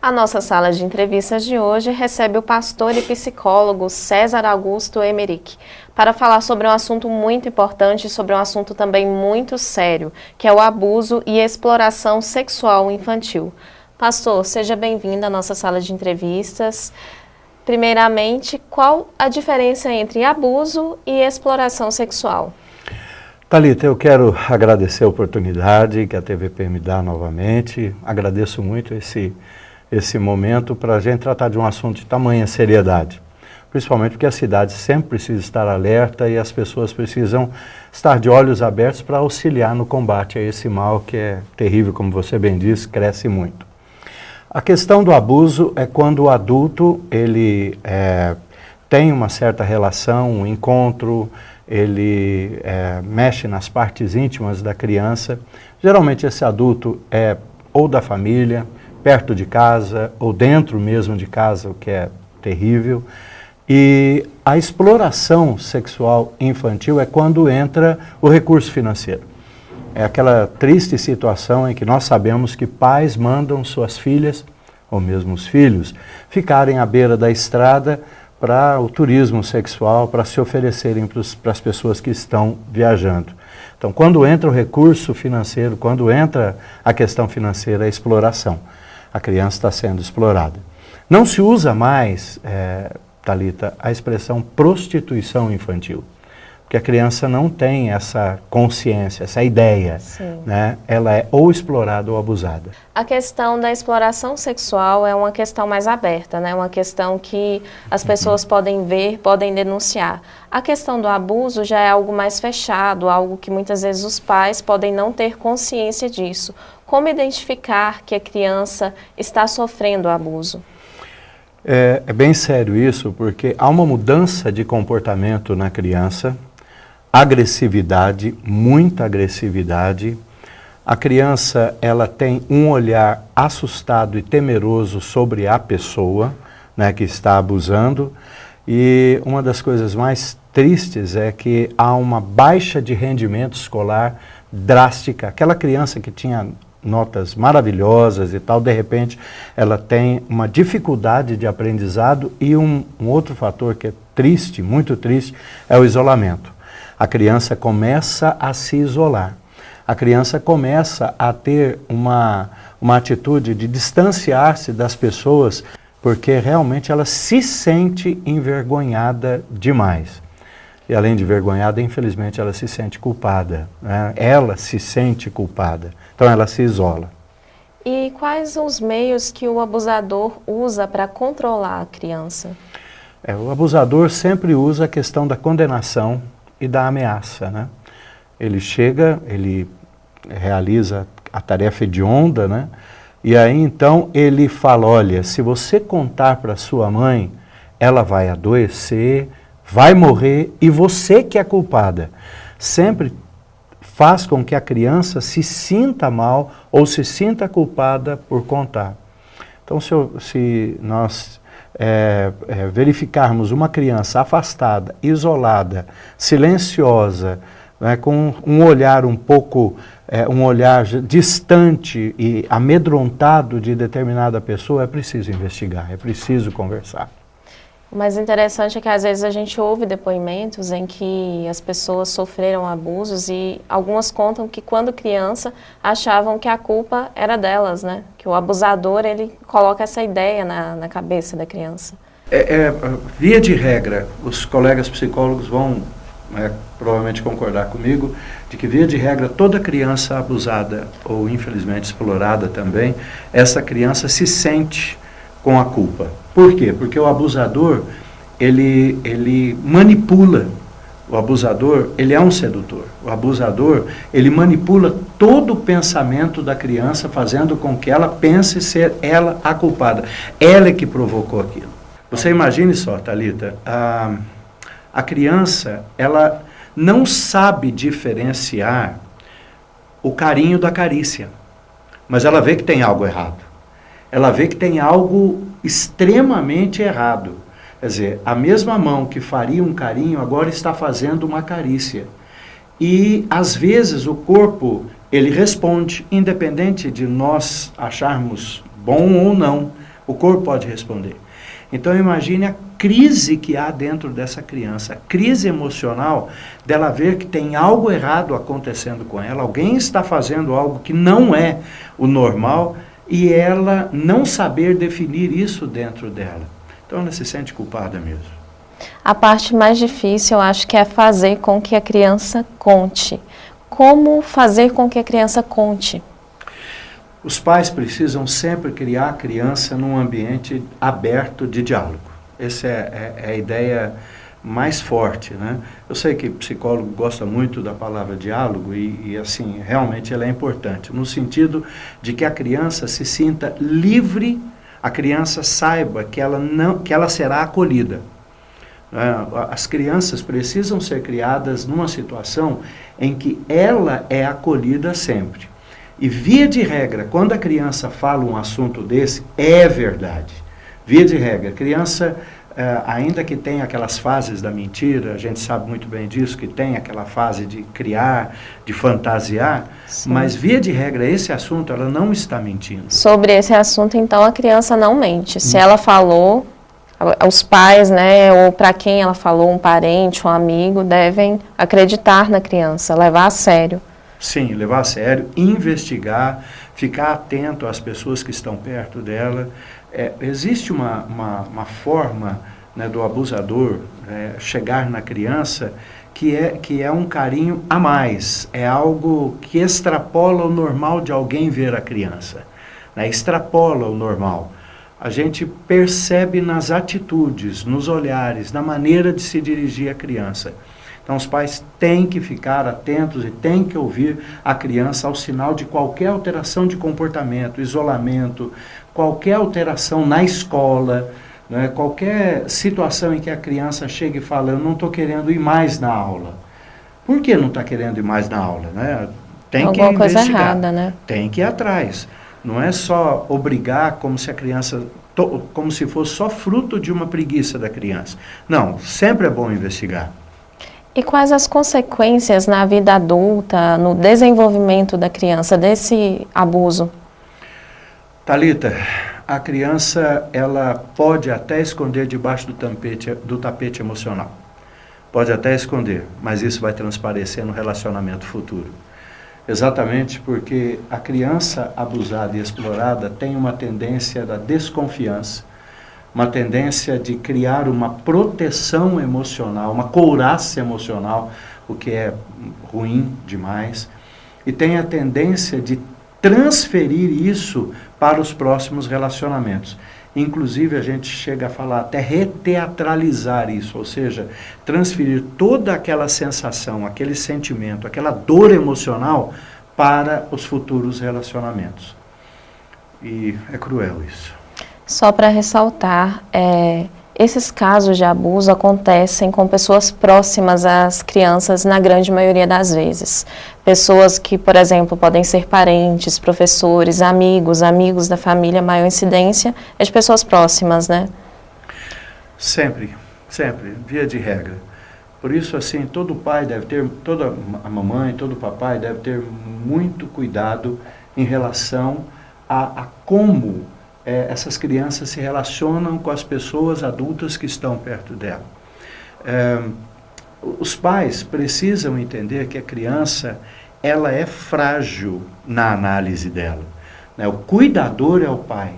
A nossa sala de entrevistas de hoje recebe o pastor e psicólogo César Augusto Emerick para falar sobre um assunto muito importante, sobre um assunto também muito sério, que é o abuso e exploração sexual infantil. Pastor, seja bem-vindo à nossa sala de entrevistas. Primeiramente, qual a diferença entre abuso e exploração sexual? Thalita, eu quero agradecer a oportunidade que a TVP me dá novamente. Agradeço muito esse momento para a gente tratar de um assunto de tamanha seriedade. Principalmente porque a cidade sempre precisa estar alerta e as pessoas precisam estar de olhos abertos para auxiliar no combate a esse mal que é terrível, como você bem disse, cresce muito. A questão do abuso é quando o adulto ele tem uma certa relação, um encontro, ele mexe nas partes íntimas da criança. Geralmente esse adulto é ou da família, perto de casa, ou dentro mesmo de casa, o que é terrível. E a exploração sexual infantil é quando entra o recurso financeiro. É aquela triste situação em que nós sabemos que pais mandam suas filhas, ou mesmo os filhos, ficarem à beira da estrada para o turismo sexual, para se oferecerem para as pessoas que estão viajando. Então, quando entra o recurso financeiro, quando entra a questão financeira, a exploração, a criança está sendo explorada. Não se usa mais, Thalita, a expressão prostituição infantil, porque a criança não tem essa consciência, essa ideia, né? Ela é ou explorada ou abusada. A questão da exploração sexual é uma questão mais aberta, né? Uma questão que as pessoas podem ver, podem denunciar. A questão do abuso já é algo mais fechado, algo que muitas vezes os pais podem não ter consciência disso. Como identificar que a criança está sofrendo abuso? É bem sério isso, porque há uma mudança de comportamento na criança, agressividade, muita agressividade. A criança, ela tem um olhar assustado e temeroso sobre a pessoa, né, que está abusando. E uma das coisas mais tristes é que há uma baixa de rendimento escolar drástica. Aquela criança que tinha notas maravilhosas e tal, de repente ela tem uma dificuldade de aprendizado e um outro fator que é triste, muito triste, é o isolamento. A criança começa a se isolar. A criança começa a ter uma atitude de distanciar-se das pessoas, porque realmente ela se sente envergonhada demais. E além de envergonhada, infelizmente, ela se sente culpada, né? Ela se sente culpada, então ela se isola. E quais são os meios que o abusador usa para controlar a criança? O abusador sempre usa a questão da condenação e da ameaça, né? Ele chega, ele realiza a tarefa hedionda, né? E aí então ele fala, olha, se você contar para sua mãe, ela vai adoecer, vai morrer e você que é culpada. Sempre faz com que a criança se sinta mal ou se sinta culpada por contar. Então, se nós verificarmos uma criança afastada, isolada, silenciosa, né, com um olhar um pouco, um olhar distante e amedrontado de determinada pessoa, é preciso investigar, é preciso conversar. O mais interessante é que às vezes a gente ouve depoimentos em que as pessoas sofreram abusos e algumas contam que quando criança achavam que a culpa era delas, né? Que o abusador, ele coloca essa ideia na cabeça da criança. Via de regra, os colegas psicólogos vão provavelmente concordar comigo, de que via de regra toda criança abusada ou infelizmente explorada também, essa criança se sente com a culpa. Por quê? Porque o abusador, ele manipula. O abusador, ele é um sedutor. O abusador, ele manipula todo o pensamento da criança, fazendo com que ela pense ser ela a culpada. Ela é que provocou aquilo. Você imagine só, Thalita, a criança, ela não sabe diferenciar o carinho da carícia, mas ela vê que tem algo errado. Ela vê que tem algo extremamente errado. Quer dizer, a mesma mão que faria um carinho agora está fazendo uma carícia. E, às vezes, o corpo, ele responde, independente de nós acharmos bom ou não. O corpo pode responder. Então imagine a crise que há dentro dessa criança, a crise emocional dela ver que tem algo errado acontecendo com ela, alguém está fazendo algo que não é o normal e ela não saber definir isso dentro dela. Então ela se sente culpada mesmo. A parte mais difícil, eu acho que é fazer com que a criança conte. Como fazer com que a criança conte? Os pais precisam sempre criar a criança num ambiente aberto de diálogo. Essa é a ideia mais forte, né? Eu sei que psicólogo gosta muito da palavra diálogo e assim, realmente ela é importante, no sentido de que a criança se sinta livre, a criança saiba que ela será acolhida. As crianças precisam ser criadas numa situação em que ela é acolhida sempre. E via de regra, quando a criança fala um assunto desse, é verdade. Via de regra, a criança, ainda que tenha aquelas fases da mentira, a gente sabe muito bem disso, que tem aquela fase de criar, de fantasiar, sim, mas via de regra, esse assunto, ela não está mentindo. Sobre esse assunto, então, a criança não mente. Se ela falou, os pais, né, ou para quem ela falou, um parente, um amigo, devem acreditar na criança, levar a sério. Sim, levar a sério, investigar, ficar atento às pessoas que estão perto dela. Existe uma forma, né, do abusador chegar na criança que é um carinho a mais, é algo que extrapola o normal de alguém ver a criança, né, extrapola o normal. A gente percebe nas atitudes, nos olhares, na maneira de se dirigir à criança. Então, os pais têm que ficar atentos e têm que ouvir a criança ao sinal de qualquer alteração de comportamento, isolamento, qualquer alteração na escola, né, qualquer situação em que a criança chega e fala, eu não estou querendo ir mais na aula. Por que não está querendo ir mais na aula? Né? Tem que investigar, coisa errada, né? Tem que ir atrás. Não é só obrigar como se a criança, como se fosse só fruto de uma preguiça da criança. Não, sempre é bom investigar. E quais as consequências na vida adulta, no desenvolvimento da criança, desse abuso? Thalita, a criança, ela pode até esconder debaixo do tapete emocional. Pode até esconder, mas isso vai transparecer no relacionamento futuro. Exatamente porque a criança abusada e explorada tem uma tendência da desconfiança, uma tendência de criar uma proteção emocional, uma couraça emocional, o que é ruim demais, e tem a tendência de transferir isso para os próximos relacionamentos. Inclusive, a gente chega a falar até reteatralizar isso, ou seja, transferir toda aquela sensação, aquele sentimento, aquela dor emocional para os futuros relacionamentos. E é cruel isso. Só para ressaltar, esses casos de abuso acontecem com pessoas próximas às crianças na grande maioria das vezes. Pessoas que, por exemplo, podem ser parentes, professores, amigos da família, maior incidência é de pessoas próximas, né? Sempre, via de regra. Por isso, assim, todo pai deve ter, toda a mamãe, todo o papai deve ter muito cuidado em relação a como essas crianças se relacionam com as pessoas adultas que estão perto dela. Os pais precisam entender que a criança, ela é frágil na análise dela, né? O cuidador é o pai,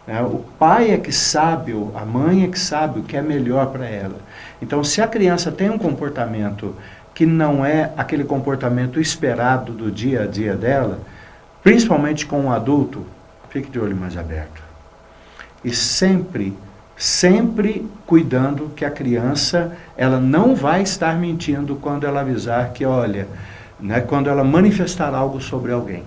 né? O pai é que sabe, a mãe é que sabe o que é melhor para ela. Então, se a criança tem um comportamento que não é aquele comportamento esperado do dia a dia dela, principalmente com um adulto, fique de olho mais aberto. E sempre cuidando que a criança, ela não vai estar mentindo quando ela avisar que, olha, né, quando ela manifestar algo sobre alguém.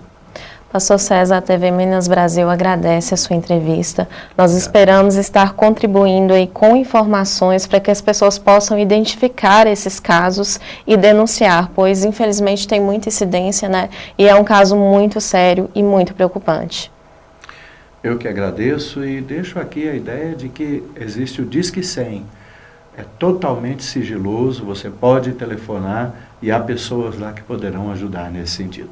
Pastor César, a TV Minas Brasil agradece a sua entrevista. Nós esperamos estar contribuindo aí com informações para que as pessoas possam identificar esses casos e denunciar, pois infelizmente tem muita incidência, né? E é um caso muito sério e muito preocupante. Eu que agradeço e deixo aqui a ideia de que existe o Disque 100. É totalmente sigiloso, você pode telefonar e há pessoas lá que poderão ajudar nesse sentido.